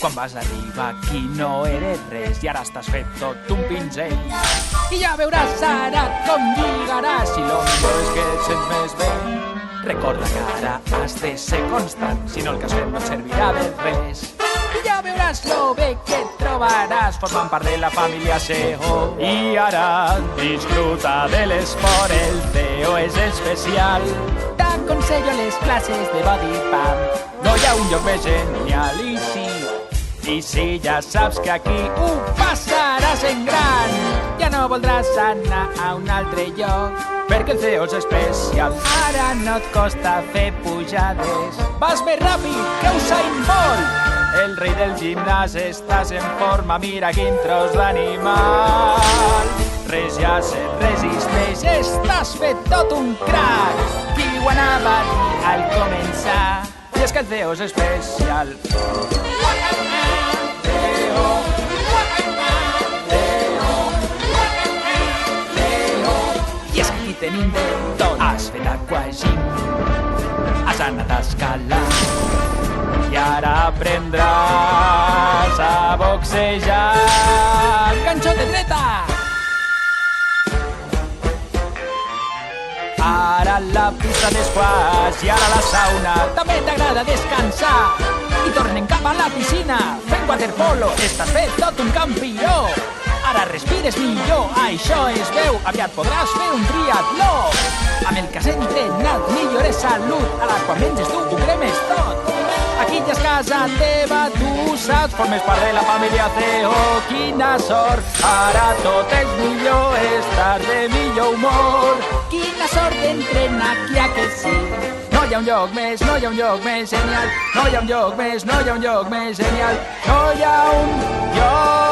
Quan vas arribar aquí no eres res i ara estàs fet tot un pinzell. I ja veuràs ara com lligaràs i lo millor és que et sents més bé. Recorda que ara has de ser constant, si no el que has fet no et servirà de res. I ja veuràs lo bé que et trobaràs formant part de la família CEO. I ara disfruta de l'esport, el CEO és especial. T'aconsello les classes de body pump, no hi ha un lloc més genial. I si ja saps que aquí ho passaràs en gran, ja no voldràs anar a un altre lloc, perquè el CEO és especial. Ara no et costa fer pujades, vas més ràpid que Usain Bolt. El rei del gimnàs, estàs en forma, mira quin tros d'animal. Res ja se't resisteix, estàs fet tot un crac. Qui ho anava a dir al començar? I és que el CEO és especial. I és que aquí tenim de tot. Has fet aquagym, has anat a escalar i ara aprendràs a boxejar. Ganxote dreta! Ara la pista d'esquaix i ara la sauna. També t'agrada descansar i tornen cap a la piscina. Fent waterpolo, estàs fet tot un campió. Ara respires millor, això es veu. Aviat podràs fer un triatló. Amb el que has entrenat millores salut. A l'aquà menges tu, ho cremes tot. Aquí ja és casa teva, tu saps, formes part de la família CEO. Quina sort, ara tot és millor, estàs de millor humor. Quina sort d'entrenar aquí a que sí. No hi ha un lloc més, no hi ha un lloc més genial. No hi ha un lloc més, no hi ha un lloc més genial. No hi ha un lloc